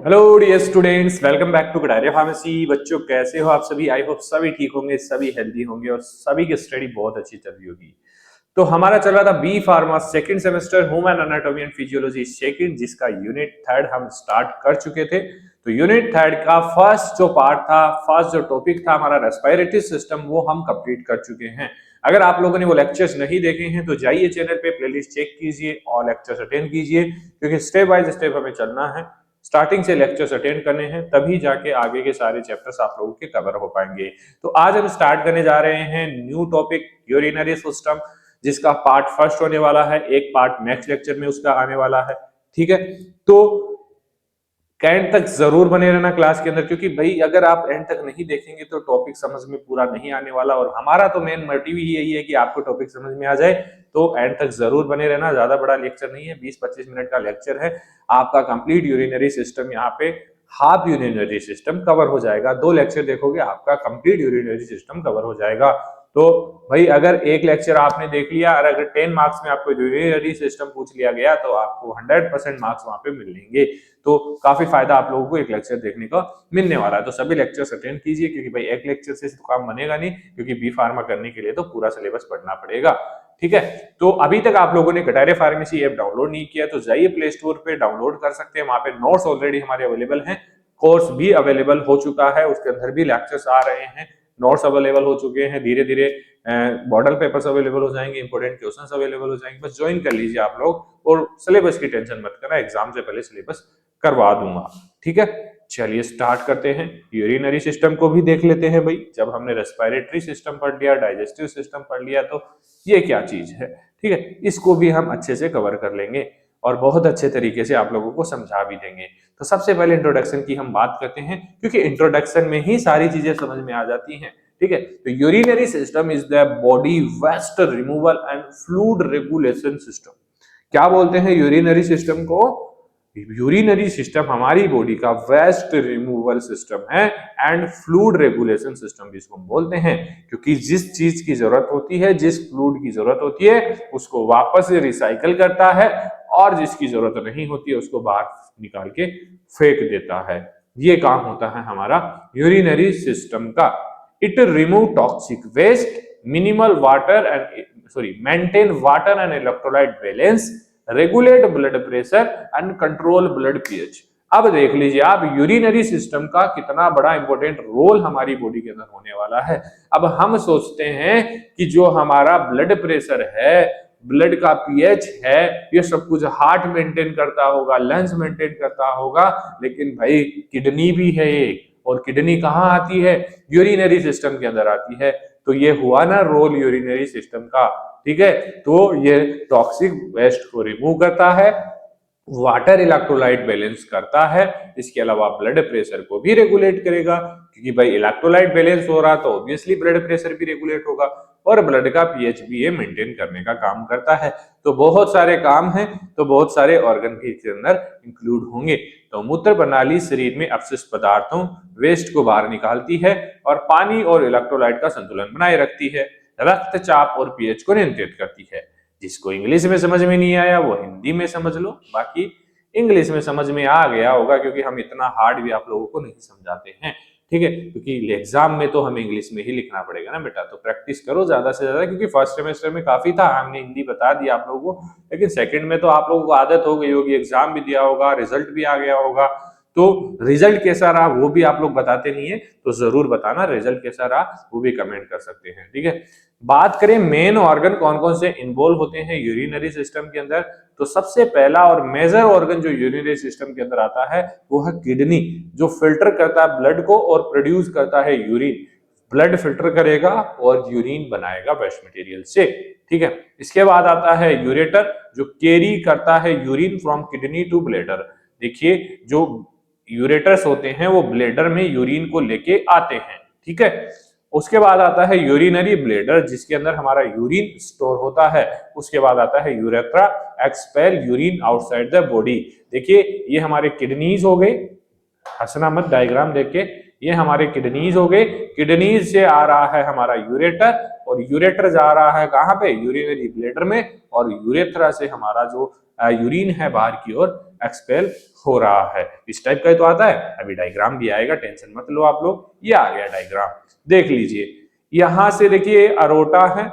Hello dear students, welcome back to Kataria pharmacy. बच्चों कैसे हो आप सभी? आई होप सभी ठीक होंगे, सभी हेल्दी होंगे और सभी की स्टडी बहुत अच्छी चल रही होगी। तो हमारा चल रहा था B pharma second semester human anatomy and physiology second, जिसका यूनिट थर्ड हम स्टार्ट कर चुके थे। तो यूनिट थर्ड का फर्स्ट जो पार्ट था, फर्स्ट जो टॉपिक था हमारा रेस्पिरेटरी सिस्टम, वो हम कंप्लीट कर चुके हैं। अगर आप लोगों ने वो लेक्चर्स नहीं देखे हैं तो जाइए चैनल पे, प्लेलिस्ट चेक कीजिए और लेक्चर्स अटेंड कीजिए, क्योंकि स्टेप बाय स्टेप हमें चलना है। स्टार्टिंग से लेक्चर्स अटेंड करने हैं, तभी जाके आगे के सारे चैप्टर्स आप लोगों के कवर हो पाएंगे। तो आज हम स्टार्ट करने जा रहे हैं न्यू टॉपिक यूरिनरी सिस्टम, जिसका पार्ट फर्स्ट होने वाला है। एक पार्ट नेक्स्ट लेक्चर में उसका आने वाला है, ठीक है। तो एंड तक जरूर बने रहना क्लास के अंदर, क्योंकि भाई अगर आप एंड तक नहीं देखेंगे तो टॉपिक समझ में पूरा नहीं आने वाला। और हमारा तो मेन मोटिव ही यही है कि आपको टॉपिक समझ में आ जाए। तो एंड तक जरूर बने रहना। ज्यादा बड़ा लेक्चर नहीं है, 20-25 मिनट का लेक्चर है। आपका कंप्लीट यूरिनरी सिस्टम यहाँ पे हाफ यूरिनरी सिस्टम कवर हो जाएगा। 2 लेक्चर देखोगे आपका कंप्लीट यूरिनरी सिस्टम कवर हो जाएगा। तो भाई अगर एक लेक्चर आपने देख लिया और अगर 10 मार्क्स में आपको यूरिनरी सिस्टम पूछ लिया गया तो आपको 100% मार्क्स वहां पे मिलेंगे। तो काफी फायदा आप लोगों को एक लेक्चर देखने को मिलने वाला है। तो सभी लेक्चर्स अटेंड कीजिए, क्योंकि भाई एक लेक्चर से तो काम बनेगा नहीं, क्योंकि बी फार्मा करने के लिए तो पूरा सिलेबस पढ़ना पड़ेगा, ठीक है। तो अभी तक आप लोगों ने कटारिया फार्मेसी ऐप डाउनलोड नहीं किया तो जाइए प्ले स्टोर पे, डाउनलोड कर सकते हैं। वहां पे नोट्स ऑलरेडी हमारे अवेलेबल हैं, कोर्स भी अवेलेबल हो चुका है, उसके अंदर भी लेक्चर्स आ रहे हैं, नोट्स अवेलेबल हो चुके हैं। धीरे धीरे मॉडल पेपर्स अवेलेबल हो जाएंगे, इंपोर्टेंट क्वेश्चंस अवेलेबल हो जाएंगे। बस ज्वाइन कर लीजिए आप लोग, और सिलेबस की टेंशन मत करना, एग्जाम से पहले सिलेबस करवा दूंगा, ठीक है। चलिए स्टार्ट करते हैं। यूरिनरी सिस्टम को भी देख लेते हैं भाई। जब हमने रेस्पिरेटरी सिस्टम पढ़ लिया, डाइजेस्टिव सिस्टम पढ़ लिया, तो ये क्या चीज है, ठीक है, इसको भी हम अच्छे से कवर कर लेंगे और बहुत अच्छे तरीके से आप लोगों को समझा भी देंगे। तो सबसे पहले इंट्रोडक्शन की हम बात करते हैं, क्योंकि इंट्रोडक्शन में ही सारी चीजें समझ में आ जाती हैं, ठीक है। तो urinary system is the body waste removal and fluid regulation system. क्या बोलते हैं यूरिनरी सिस्टम को? यूरिनरी सिस्टम हमारी बॉडी का वेस्ट रिमूवल सिस्टम है एंड फ्लूइड रेगुलेशन सिस्टम भी इसको बोलते हैं, क्योंकि जिस चीज की जरूरत होती है, जिस फ्लूइड की जरूरत होती है, उसको वापस से रिसाइकल करता है, और जिसकी जरूरत नहीं होती है उसको बाहर निकाल के फेंक देता है। ये काम होता है हमारा यूरिनरी सिस्टम का। It remove toxic waste, minimal water and maintain water and electrolyte balance, regulate blood pressure and control blood pH. अब देख लीजिए आप, यूरिनरी सिस्टम का कितना बड़ा इंपॉर्टेंट रोल हमारी बॉडी के अंदर होने वाला है। अब हम सोचते हैं कि जो हमारा ब्लड प्रेशर है, ब्लड का पीएच है, ये सब कुछ हार्ट मेंटेन करता होगा, लंग्स मेंटेन करता होगा, लेकिन भाई किडनी भी है ये, और किडनी कहाँ आती है? यूरिनरी सिस्टम के अंदर आती है। तो ये हुआ ना रोल यूरिनरी सिस्टम का, ठीक है। तो ये टॉक्सिक वेस्ट को रिमूव करता है, वाटर इलेक्ट्रोलाइट बैलेंस करता है, इसके अलावा ब्लड प्रेशर को भी रेगुलेट करेगा, क्योंकि भाई इलेक्ट्रोलाइट बैलेंस हो रहा तो ऑब्वियसली ब्लड प्रेशर भी रेगुलेट होगा, और ब्लड का पीएच भी ये मेंटेन करने का काम करता है। तो बहुत सारे काम हैं, तो बहुत सारे ऑर्गन भी इसके अंदर इंक्लूड होंगे। तो मूत्र प्रणाली शरीर में अपशिष्ट पदार्थों, वेस्ट को बाहर निकालती है और पानी और इलेक्ट्रोलाइट का संतुलन बनाए रखती है। रक्तचाप और पीएच को नियंत्रित करती है। जिसको इंग्लिश में समझ में नहीं आया वो हिंदी में समझ लो, बाकी इंग्लिश में समझ में आ गया होगा, क्योंकि हम इतना हार्ड भी आप लोगों को नहीं समझाते हैं, ठीक है। क्योंकि एग्जाम में तो हमें इंग्लिश में ही लिखना पड़ेगा ना बेटा। तो प्रैक्टिस करो ज्यादा से ज्यादा, क्योंकि फर्स्ट सेमेस्टर में काफी था, हमने हिंदी बता दिया आप लोगों को, लेकिन सेकंड में तो आप लोगों को आदत हो गई होगी, एग्जाम भी दिया होगा, रिजल्ट भी आ गया होगा। तो रिजल्ट कैसा रहा वो भी आप लोग बताते नहीं है, तो जरूर बताना रिजल्ट कैसा रहा, वो भी कमेंट कर सकते हैं, ठीक है। बात करें मेन ऑर्गन कौन कौन से इन्वॉल्व होते हैं यूरिनरी सिस्टम के अंदर, तो सबसे पहला और मेजर ऑर्गन जो यूरिनरी सिस्टम के अंदर आता है वो है किडनी, जो फिल्टर करता है ब्लड को और प्रोड्यूस करता है यूरिन। ब्लड फिल्टर करेगा और यूरिन बनाएगा वेस्ट मटेरियल से, ठीक है। इसके बाद आता है यूरेटर, जो कैरी करता है urine from kidney to bladder. देखिए जो यूरेटर्स होते हैं वो ब्लैडर में यूरिन को लेके आते हैं, ठीक है। उसके बाद आता है यूरिनरी ब्लैडर, जिसके अंदर हमारा यूरिन स्टोर होता है। उसके बाद आता है urethra, expel urine outside the body. देखिए ये हमारे किडनीज हो गए, हंसना मत डायग्राम देख के, ये हमारे किडनीज हो गए। किडनीज से आ रहा है हमारा यूरेटर, और यूरेटर जा रहा है कहां पे? यूरिनरी ब्लैडर में, और यूरेथ्रा से हमारा जो यूरिन है बाहर की ओर एक्सपेल हो रहा है। इस टाइप का तो आता है। अभी डायग्राम भी आएगा, टेंशन मत लो आप लोग। ये आ गया डायग्राम, देख लीजिए। यहां से देखिए अरोटा है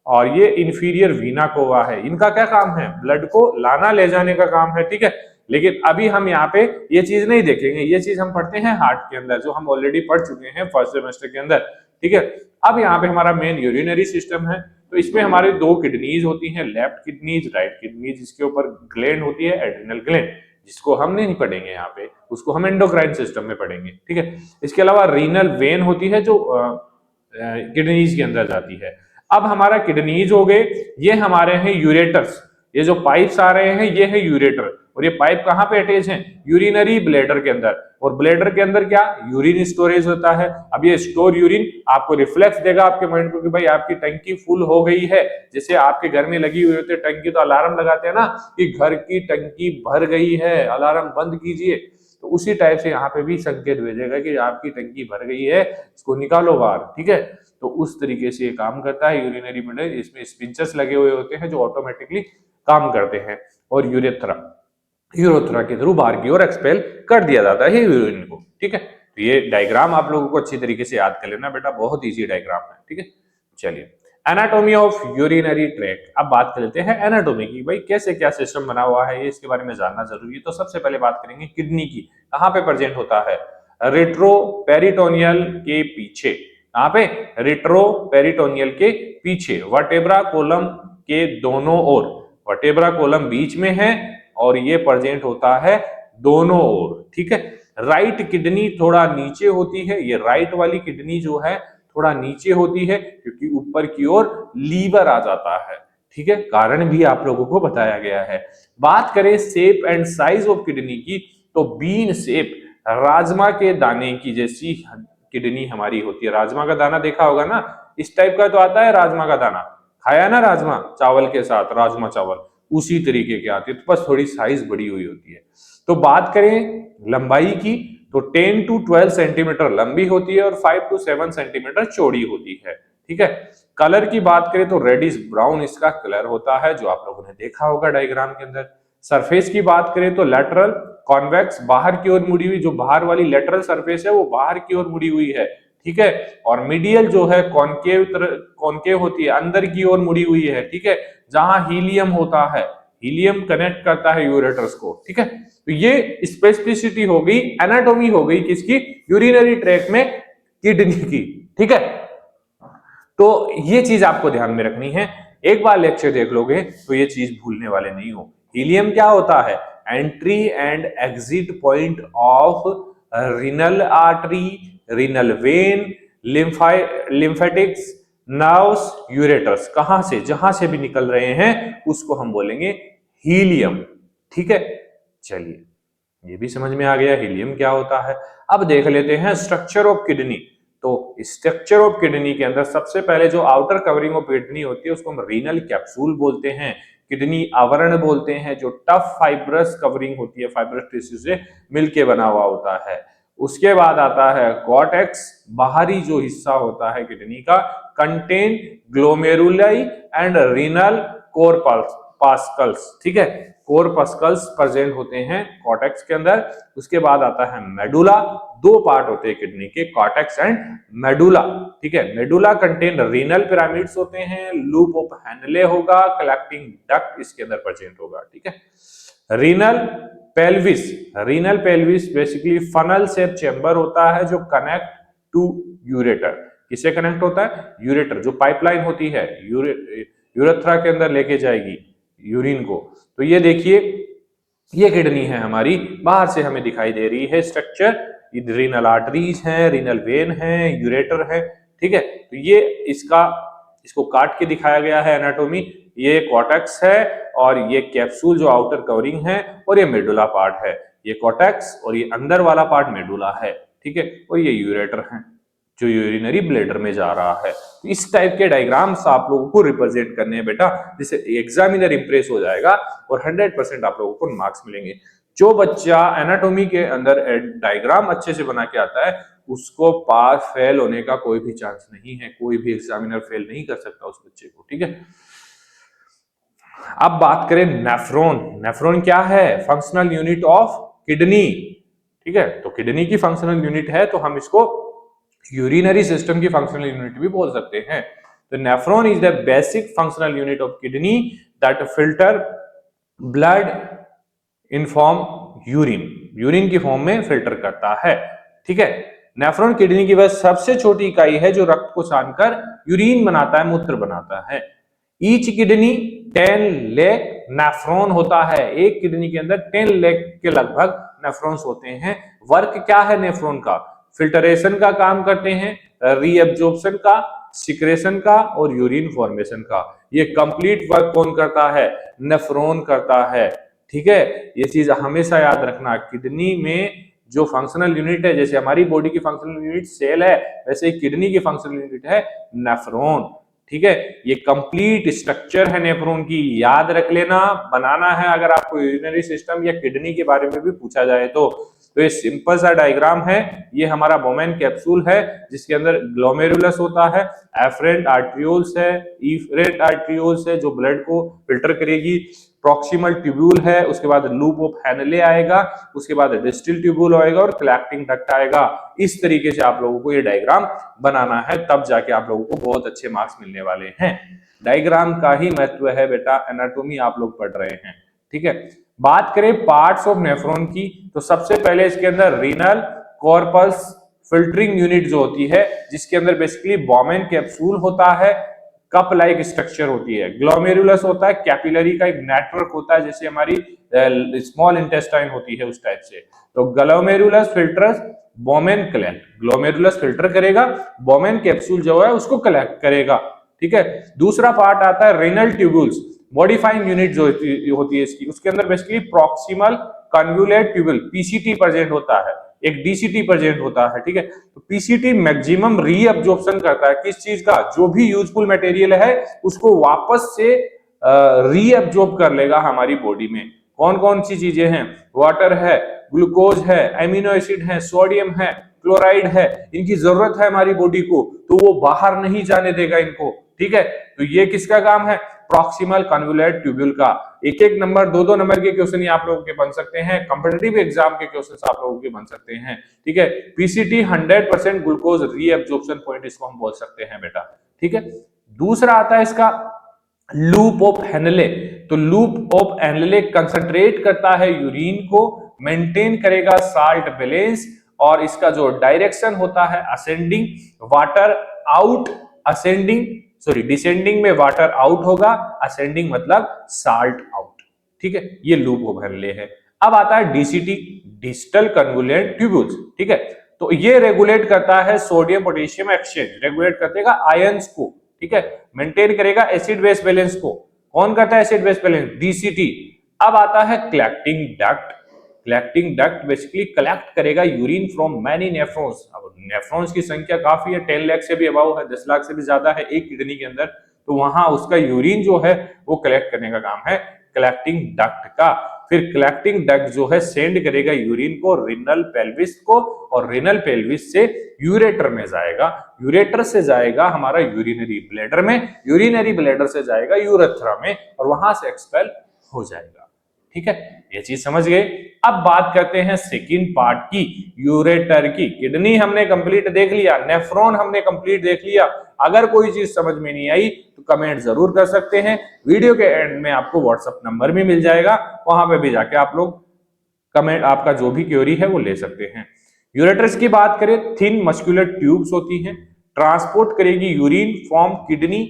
और ये इंफीरियर वीना कोवा है। इनका क्या काम है? ब्लड को लाना ले जाने का काम है, ठीक है। लेकिन अभी हम यहाँ पे ये चीज नहीं देखेंगे, ये चीज हम पढ़ते हैं हार्ट के अंदर, जो हम ऑलरेडी पढ़ चुके हैं फर्स्ट सेमेस्टर के अंदर, ठीक है। अब यहाँ पे हमारा मेन यूरिनरी सिस्टम है। तो इसमें हमारे दो किडनीज होती हैं, लेफ्ट किडनीज, राइट किडनीज। जिसके ऊपर ग्लैंड होती है, एड्रिनल ग्लैंड, जिसको हम नहीं पढ़ेंगे यहाँ पे, उसको हम एंडोक्राइन सिस्टम में पढ़ेंगे, ठीक है। इसके अलावा रीनल वेन होती है, जो किडनीज के अंदर जाती है। अब हमारा किडनीज हो गए, ये हमारे हैं यूरेटर्स। ये जो पाइप्स आ रहे हैं ये है यूरेटर, और ये पाइप कहाँ पे अटैच है? यूरिनरी ब्लैडर के अंदर। और ब्लैडर के अंदर क्या? यूरिन स्टोरेज होता है। अब ये स्टोर यूरिन आपको रिफ्लेक्स देगा आपके माइंड को कि भाई आपकी टंकी फुल हो गई है। जैसे आपके घर में लगी हुई होती है टंकी, तो अलार्म लगाते हैं ना कि घर की टंकी भर गई है, अलार्म बंद कीजिए। तो उसी टाइप से यहाँ पे भी संकेत भेजेगा कि आपकी टंकी भर गई है, इसको निकालो बाहर, ठीक है। तो उस तरीके से ये काम करता है यूरिनरी ब्लैडर। इसमें स्पिंचर्स लगे हुए होते हैं जो ऑटोमेटिकली काम करते हैं, और यूरेथ्रा के थ्रू बाहर की ओर एक्सपेल कर दिया जाता है यूरिन को, ठीक है। तो ये डायग्राम आप लोगों को अच्छी तरीके से याद कर लेना बेटा, बहुत इजी डायग्राम है, ठीक है। चलिए, एनाटॉमी ऑफ यूरिनरी ट्रैक्ट। अब बात कर लेते हैं एनाटॉमी की, भाई कैसे क्या सिस्टम बना हुआ है, ये इसके बारे में जानना जरूरी है। तो सबसे पहले बात करेंगे किडनी की, कहाँ पे प्रेजेंट होता है? रेट्रोपेरिटोनियल के पीछे। कहाँ पे? रेट्रोपेरिटोनियल के पीछे, वर्टेब्रा कोलम के दोनों ओर। वर्टेब्रा कोलम बीच में है और ये प्रेजेंट होता है दोनों ओर, ठीक है। राइट किडनी थोड़ा नीचे होती है, ये राइट वाली किडनी जो है थोड़ा नीचे होती है, क्योंकि ऊपर की ओर लीवर आ जाता है, ठीक है। कारण भी आप लोगों को बताया गया है। बात करें shape and size of kidney की, तो बीन शेप, राजमा के दाने की जैसी किडनी हमारी होती है। राजमा का दाना देखा होगा ना, इस टाइप का तो आता है राजमा का दाना, खाया ना राजमा चावल के साथ, राजमा चावल उसी तरीके के आती है, तो बस थोड़ी साइज बड़ी हुई होती है। तो बात करें लंबाई की, तो 10 to 12 सेंटीमीटर लंबी होती है और 5 to 7 सेंटीमीटर चौड़ी होती है, ठीक है। कलर की बात करें तो रेडिश ब्राउन इसका कलर होता है, जो आप लोगों ने देखा होगा डायग्राम के अंदर। सरफेस की बात करें तो लेटरल कॉन्वेक्स, बाहर की ओर मुड़ी हुई, जो बाहर वाली लेटरल सरफेस है वो बाहर की ओर मुड़ी हुई है, ठीक है। और मीडियल जो है कॉनकेव होती है, अंदर की ओर मुड़ी हुई है, ठीक है। जहां हीलियम होता है, हीलियम कनेक्ट करता है यूरेटर्स को, ठीक है। तो ये स्पेसिफिसिटी हो गई, एनाटॉमी हो गई किसकी? यूरिनरी ट्रैक्ट में किडनी की, ठीक है। तो ये चीज आपको ध्यान में रखनी है, एक बार लेक्चर देख लोगे तो ये चीज भूलने वाले नहीं हो। हीलियम क्या होता है? Entry and exit point of renal artery, renal vein, lymphatics, nerves, ureters. कहां से? जहां से भी निकल रहे हैं उसको हम बोलेंगे हीलियम, ठीक है। चलिए, ये भी समझ में आ गया हीलियम क्या होता है। अब देख लेते हैं स्ट्रक्चर ऑफ किडनी। तो स्ट्रक्चर ऑफ किडनी के अंदर सबसे पहले जो आउटर कवरिंग ऑफ किडनी होती है उसको हम रीनल कैप्सूल बोलते हैं, किडनी आवरण बोलते हैं, जो टफ फाइब्रस कवरिंग होती है, फाइब्रस टिश्यू से मिलके बना हुआ होता है। उसके बाद आता है कॉर्टेक्स, बाहरी जो हिस्सा होता है किडनी का, कंटेन ग्लोमेरुलाई एंड रीनल कोरपास्कल्स, ठीक है। कोरपस्कल्स प्रेजेंट होते हैं कॉर्टेक्स के अंदर। उसके बाद आता है मेडुला, दो पार्ट होते हैं किडनी के, कॉर्टेक्स एंड मेडुला, ठीक है। मेडुला कंटेन रीनल पिरामिड्स होते हैं, लूप ऑफ हेनले होगा, कलेक्टिंग डक्ट इसके अंदर प्रेजेंट होगा, ठीक है। Renal pelvis, renal pelvis basically funnel shape chamber होता है जो कनेक्ट टू यूरेटर। किससे कनेक्ट होता है? यूरेटर, जो पाइपलाइन होती है यूरेथ्रा के अंदर लेके जाएगी यूरिन को। तो ये देखिए, ये किडनी है हमारी, बाहर से हमें दिखाई दे रही है स्ट्रक्चर, रीनल आर्टरीज हैं, रीनल वेन है, यूरेटर है, ठीक है। तो ये इसको काट के दिखाया गया है एनाटोमी। ये कॉर्टेक्स है और ये कैप्सूल जो आउटर कवरिंग है, और ये मेडुला पार्ट है। ये कॉर्टेक्स और ये अंदर वाला पार्ट मेडुला है, ठीक है। और ये यूरेटर है जो यूरिनरी ब्लैडर में जा रहा है। तो इस टाइप के डायग्राम्स आप लोगों को रिप्रेजेंट करने हैं बेटा, जिससे एग्जामिनर इंप्रेस हो जाएगा और 100% आप लोगों को मार्क्स मिलेंगे। जो बच्चा एनाटॉमी के अंदर डायग्राम अच्छे से बना के आता है उसको पास फेल होने का कोई भी चांस नहीं है, कोई भी एग्जामिनर फेल नहीं कर सकता उस बच्चे को, ठीक है। अब बात करें नेफ्रॉन। नेफ्रॉन क्या है? Functional unit of kidney. ठीक है, तो किडनी की फंक्शनल यूनिट है, तो हम इसको यूरिनरी सिस्टम की फंक्शनल यूनिट भी बोल सकते हैं। तो nephron is the basic functional unit of kidney that filter blood in form urine, urine की फॉर्म में फिल्टर करता है। ठीक है, नेफ्रॉन किडनी की वह सबसे छोटी इकाई है जो रक्त को छानकर यूरिन बनाता है, मूत्र बनाता है। ईच किडनी 10 लेग नेफ्रॉन होता है। एक किडनी के अंदर 10 लेग के लगभग नेफ्रॉन्स होते हैं। वर्क क्या है नेफ्रॉन का? फिल्टरेशन का काम करते हैं, रीअब्जॉर्प्शन का, सिक्रेशन का और यूरिन फॉर्मेशन का। ये कंप्लीट वर्क कौन करता है? नेफ्रॉन करता है। ठीक है, ये चीज हमेशा याद रखना। किडनी में जो फंक्शनल यूनिट है, जैसे हमारी बॉडी की फंक्शनल यूनिट सेल है, वैसे ही किडनी की फंक्शनल यूनिट है नेफ्रॉन। ठीक है, ये कंप्लीट स्ट्रक्चर है नेफ्रॉन की, याद रख लेना, बनाना है अगर आपको यूरिनरी सिस्टम या किडनी के बारे में भी पूछा जाए तो ये सिंपल सा डायग्राम है। ये हमारा बोमेन कैप्सूल है जिसके अंदर ग्लोमेरुलस होता है, एफरेंट आर्ट्रियोल्स है, इफरेंट आर्ट्रियोल्स है जो ब्लड को फिल्टर करेगी, प्रॉक्सिमल ट्यूब्यूल है, उसके बाद लूप ऑफ हैनले आएगा, उसके बाद डिस्टल ट्यूब्यूल आएगा और कलेक्टिंग डक्ट आएगा। इस तरीके से आप लोगों को ये डायग्राम बनाना है, तब जाके आप लोगों को बहुत अच्छे मार्क्स मिलने वाले हैं। डायग्राम का ही महत्व है बेटा, एनाटॉमी आप लोग पढ़ रहे हैं। ठीक है, बात करें पार्ट्स ऑफ नेफ्रॉन की, तो सबसे पहले इसके अंदर रीनल कॉर्पस फिल्टरिंग यूनिट जो होती है, जिसके अंदर बेसिकली बोमेन कैप्सूल होता है, कप लाइक स्ट्रक्चर होती है, ग्लोमेरुलस होता है, कैपिलरी का एक नेटवर्क होता है जैसे हमारी स्मॉल इंटेस्टाइन होती है उस टाइप से। तो glomerulus filters बोमेन collect, glomerulus filter करेगा, बोमेन कैप्सूल जो है उसको कलेक्ट करेगा। ठीक है, दूसरा पार्ट आता है रेनल ट्यूब्यूल्स, मॉडिफाइंग यूनिट जो होती है इसकी, उसके अंदर basically proximal convoluted tubule PCT present होता है, एक डीसीटी प्रेजेंट होता है। ठीक है, तो पीसीटी मैक्सिमम रीअब्जॉर्प्शन करता है किस चीज का? जो भी यूजफुल मटेरियल है उसको वापस से रीअब्जॉर्ब कर लेगा हमारी बॉडी में। कौन कौन सी चीजें हैं? वाटर है, ग्लूकोज है, एमिनो एसिड है, सोडियम है, क्लोराइड है, इनकी जरूरत है हमारी बॉडी को, तो वो बाहर नहीं जाने देगा इनको। ठीक है, तो ये किसका काम है? प्रॉक्सिमल कन्वुलेट ट्यूब्यूल का। एक एक नंबर, दो दो नंबर के क्वेश्चन आप लोगों के बन सकते हैं, कॉम्पिटिटिव एग्जाम के क्वेश्चन आप लोगों के बन सकते हैं। ठीक है, पीसीटी 100% ग्लूकोज रीअब्जॉर्प्शन पॉइंट इसको हम बोल सकते हैं बेटा। ठीक है, दूसरा आता है इसका लूप ऑफ हैनले। तो लूप ऑफ हैनले कंसंट्रेट करता है यूरिन को, मेंटेन करेगा साल्ट बैलेंस, और इसका जो डायरेक्शन होता है ascending, water out, ascending sorry descending में वाटर आउट होगा, असेंडिंग मतलब साल्ट आउट। ठीक है, ये लूप ऑफ हैनले है। अब आता है डीसीटी, डिस्टल कन्वुलेट ट्यूब्यूल्स। ठीक है, तो ये रेगुलेट करता है सोडियम पोटेशियम एक्सचेंज, रेगुलेट करेगा आयंस को। ठीक है, मेंटेन करेगा एसिड बेस बैलेंस को। कौन करता है एसिड बेस बैलेंस? डीसीटी। अब आता है collecting duct. Collecting duct basically collect करेगा यूरिन फ्रॉम मैनी नेफ्रॉन्स। अब नेफ्रॉन्स की संख्या काफी है, 10 लाख से भी अबव है, 10 लाख से भी ज्यादा है एक किडनी के अंदर, तो वहां उसका यूरिन जो है वो कलेक्ट करने का काम है कलेक्टिंग डक्ट का। फिर कलेक्टिंग डक्ट जो है सेंड करेगा यूरिन को रिनल पेल्विस को, और रिनल पेल्विस से यूरेटर में जाएगा, यूरेटर से जाएगा हमारा यूरिनरी ब्लैडर में, यूरिनरी ब्लैडर से जाएगा यूरेथ्रा में, और वहां से एक्सपेल हो जाएगा। ठीक है, ये चीज समझ गए। अब बात करते हैं सेकंड पार्ट की, यूरेटर की। किडनी हमने कंप्लीट देख लिया, नेफ्रॉन हमने कंप्लीट देख लिया। अगर कोई चीज समझ में नहीं आई तो कमेंट जरूर कर सकते हैं, वीडियो के एंड में आपको व्हाट्सएप नंबर भी मिल जाएगा, वहां पे भी जाके आप लोग कमेंट, आपका जो भी क्वेरी है वो ले सकते हैं। यूरेटर्स की बात करें, थिन मस्कुलर ट्यूब्स होती हैं, ट्रांसपोर्ट करेगी urine from kidney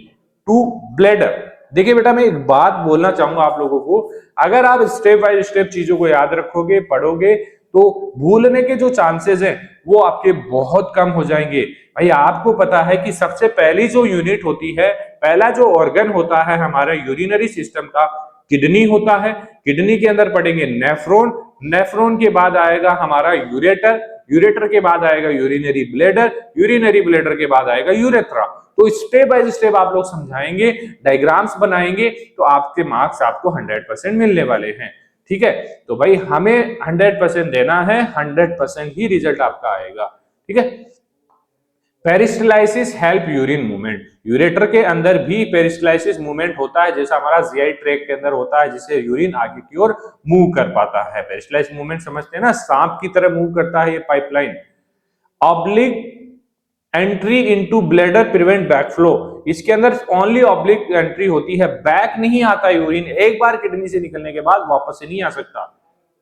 to bladder. देखिए बेटा, मैं एक बात बोलना चाहूंगा आप लोगों को, अगर आप स्टेप बाय स्टेप चीजों को याद रखोगे, पढ़ोगे, तो भूलने के जो चांसेस हैं वो आपके बहुत कम हो जाएंगे। भाई आपको पता है कि सबसे पहली जो यूनिट होती है, पहला जो ऑर्गन होता है हमारा यूरिनरी सिस्टम का, किडनी होता है। किडनी के अंदर पढ़ेंगे नेफ्रॉन, नेफ्रॉन के बाद आएगा हमारा यूरेटर, यूरेटर के बाद आएगा यूरिनरी ब्लैडर, यूरिनरी ब्लैडर के बाद आएगा यूरेथ्रा। तो स्टेप बाय स्टेप आप लोग समझाएंगे, डायग्राम्स बनाएंगे, तो आपके मार्क्स आपको 100% मिलने वाले हैं। ठीक है, तो भाई हमें 100% देना है, 100% ही रिजल्ट आपका आएगा। ठीक है, पेरिस्टलाइसिस हेल्प यूरिन मूवमेंट, यूरेटर के अंदर भी पेरिस्टलाइसिस मूवमेंट होता है, जैसा हमारा जीआई ट्रैक्ट के अंदर होता है, जिससे यूरिन आगे की ओर मूव कर पाता है। पेरिस्टलाइसिस मूवमेंट समझते हैं ना, सांप की तरह मूव करता है ये pipeline. Oblique entry into bladder prevent backflow, इसके अंदर ओनली ऑब्लिक एंट्री होती है, बैक नहीं आता यूरिन, एक बार किडनी से निकलने के बाद वापस से नहीं आ सकता।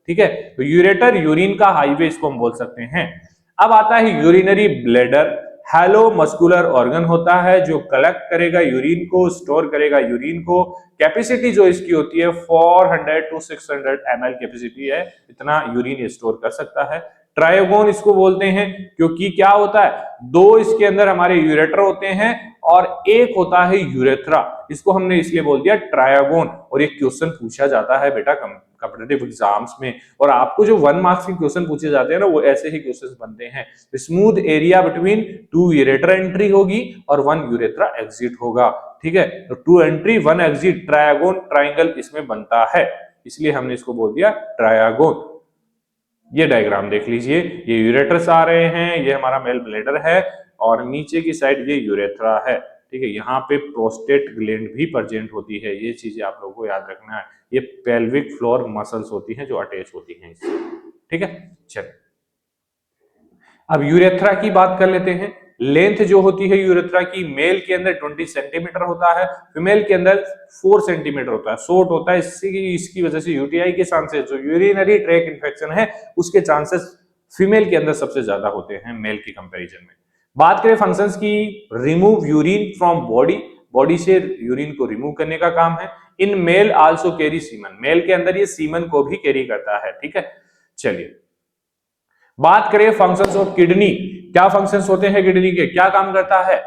ठीक है, तो यूरेटर यूरिन का हाईवे इसको हम बोल सकते हैं। अब आता है urinary bladder, hello muscular organ होता है जो कलेक्ट करेगा यूरिन को, स्टोर करेगा यूरिन को। कैपेसिटी जो इसकी होती है 400 to 600 ml कैपेसिटी है, इतना यूरिन स्टोर कर सकता है। ट्रायोगोन इसको बोलते हैं क्योंकि क्या होता है, दो इसके अंदर हमारे यूरेटर होते हैं और एक होता है यूरेथ्रा, इसको हमने इसलिए बोल दिया ट्रायोगोन। और ये क्वेश्चन पूछा जाता है बेटा कॉम्पिटिटिव एग्जाम्स में, और आपको जो 1 मार्क्स के क्वेश्चन पूछे जाते हैं ना, वो ऐसे ही क्वेश्चन बनते हैं। Smooth area between 2 ureter entry होगी और 1 यूरेथ्रा एग्जिट होगा। ठीक है, तो 2 एंट्री 1 एग्जिट, ट्रायगोन ट्राइंगल इसमें बनता है, इसलिए हमने इसको बोल दिया ट्रायगोन। ये डायग्राम देख लीजिए, ये यूरेटर्स आ रहे हैं, ये हमारा मेल ब्लैडर है और नीचे की साइड ये यूरेथ्रा है। ठीक है, यहाँ पे प्रोस्टेट ग्लैंड भी प्रेजेंट होती है, ये चीजें आप लोगों को याद रखना है। ये पेल्विक फ्लोर मसल्स होती हैं जो अटैच होती हैं इससे। ठीक है, चलिए अब यूरेथ्रा की बात कर लेते हैं। लेंथ जो होती है यूरेथ्रा की, मेल के अंदर 20 सेंटीमीटर होता है, फीमेल के अंदर 4 सेंटीमीटर होता है, शॉर्ट होता है। इसकी वजह से यूटीआई के चांसेस, जो यूरिनरी ट्रैक इन्फेक्शन है उसके चांसेस फीमेल के अंदर सबसे ज्यादा होते हैं मेल की कंपैरिजन में। बात करें फंक्शंस की, remove urine from body, body से यूरिन को रिमूव करने का काम है। In male also carry semen, male के अंदर ये सीमन को भी कैरी करता है। ठीक है, चलिए बात करें फंक्शंस ऑफ किडनी, क्या फंक्शंस होते हैं किडनी के, क्या काम करता है।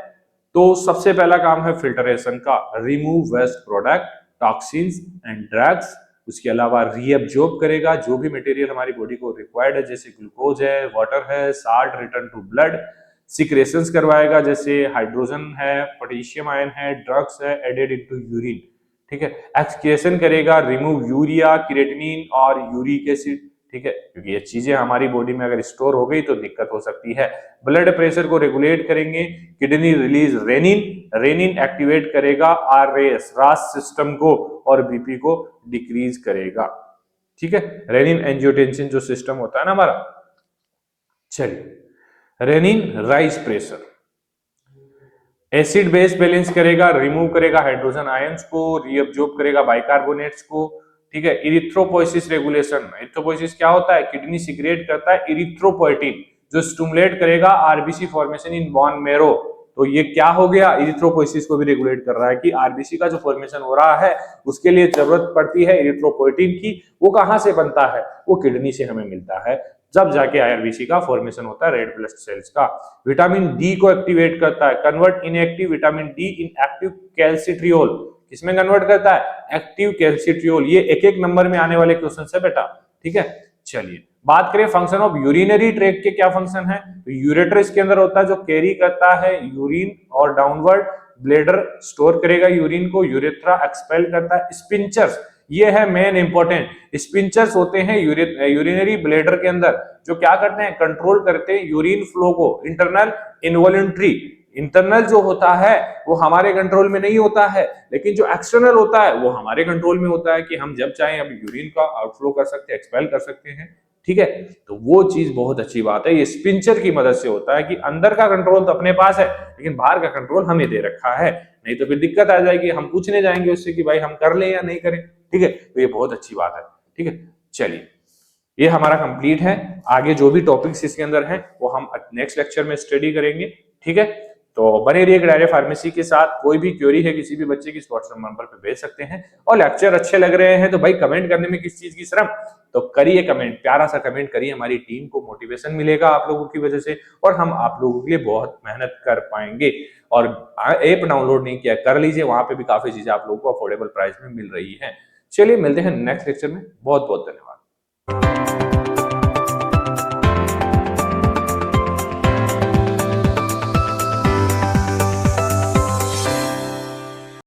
तो सबसे पहला काम है फिल्टरेशन का, remove waste product, toxins and drugs. उसके अलावा रीअब्जॉर्ब करेगा जो भी मटेरियल हमारी बॉडी को रिक्वायर्ड है, जैसे ग्लूकोज है, वाटर है, salt return to blood. Secretions करवाएगा, जैसे हाइड्रोजन है, पोटेशियम आयन है, ड्रग्स है एडेड इनटू यूरिन। ठीक है, एक्सक्रीशन करेगा, रिमूव यूरिया, क्रिएटिनिन और यूरिक एसिड। ठीक है, क्योंकि ये चीजें हमारी बॉडी में अगर स्टोर हो गई तो दिक्कत हो सकती है। ब्लड प्रेशर को रेगुलेट करेंगे, kidney release renin, renin activate करेगा आरएस रास सिस्टम को और बीपी को डिक्रीज करेगा। ठीक है, रेनिन एंजियोटेंसिन जो सिस्टम होता है ना हमारा। चलिए, renin raise pressure, acid base balance करेगा, रिमूव करेगा हाइड्रोजन आयंस को, रीअब्जॉर्ब करेगा बाइकार्बोनेट्स को। ठीक है, इरिथ्रोपोइसिस रेगुलेशन, इरिथ्रोपोइसिस क्या होता है, किडनी सिक्रेट करता है इरिथ्रोपोइटिन जो स्टिमुलेट करेगा RBC formation in bone marrow. तो ये क्या हो गया, इरिथ्रोपोइसिस को भी रेगुलेट कर रहा है कि आरबीसी का जो फॉर्मेशन हो रहा है उसके लिए जरूरत पड़ती है इरिथ्रोपोइटिन की। वो कहां से बनता है, वो किडनी से हमें मिलता है, जब जाके आरबीसी का फॉर्मेशन होता है, रेड ब्लड सेल्स का। विटामिन डी को एक्टिवेट करता है, कन्वर्ट इनएक्टिव विटामिन डी इन एक्टिव कैल्सिट्रियोल। किसमें कन्वर्ट करता है, एक्टिव कैल्सिट्रियोल। ये एक एक नंबर में आने वाले क्वेश्चन है बेटा। ठीक है, चलिए बात करें फंक्शन ऑफ यूरिनरी ट्रैक्ट के, क्या फंक्शन है। तो यूरेटर इसके अंदर होता है जो कैरी करता है यूरिन और डाउनवर्ड, ब्लैडर स्टोर करेगा यूरिन को, यूरेथ्रा एक्सपेल करता है। स्पिंचर्स, ये है मेन इंपॉर्टेंट, स्पिंचर्स होते हैं यूरिनरी ब्लैडर के अंदर जो क्या करते हैं, कंट्रोल करते हैं यूरिन फ्लो को। इंटरनल इनवॉलंटरी, इंटरनल जो होता है वो हमारे कंट्रोल में नहीं होता है, लेकिन जो एक्सटर्नल होता है वो हमारे कंट्रोल में होता है कि हम जब चाहें अब यूरिन का आउटफ्लो कर सकते हैं, एक्सपेल कर सकते हैं। ठीक है, तो वो चीज बहुत अच्छी बात है, ये स्पिंचर की मदद से होता है कि अंदर का कंट्रोल तो अपने पास है लेकिन बाहर का कंट्रोल हमें दे रखा है, नहीं तो फिर दिक्कत आ जाएगी, हम पूछने जाएंगे उससे कि भाई हम कर लें या नहीं करें। ठीक है, तो ये बहुत अच्छी बात है। ठीक है, चलिए ये हमारा कंप्लीट है, आगे जो भी टॉपिक्स इसके अंदर हैं वो हम नेक्स्ट लेक्चर में स्टडी करेंगे। ठीक है, तो बने रहिए डायरे फार्मेसी के साथ। कोई भी क्वेरी है किसी भी बच्चे की व्हाट्सएप नंबर पे भेज सकते हैं। और लेक्चर अच्छे लग रहे हैं तो भाई कमेंट करने में किस चीज की शर्म, तो करिए कमेंट, प्यारा सा कमेंट करिए, हमारी टीम को मोटिवेशन मिलेगा आप लोगों की वजह से और हम आप लोगों के लिए बहुत मेहनत कर पाएंगे। और ऐप डाउनलोड नहीं किया कर लीजिए, वहां पे भी काफी चीजें आप लोगों को अफोर्डेबल प्राइस में मिल रही है। चलिए मिलते हैं नेक्स्ट लेक्चर में, बहुत बहुत धन्यवाद।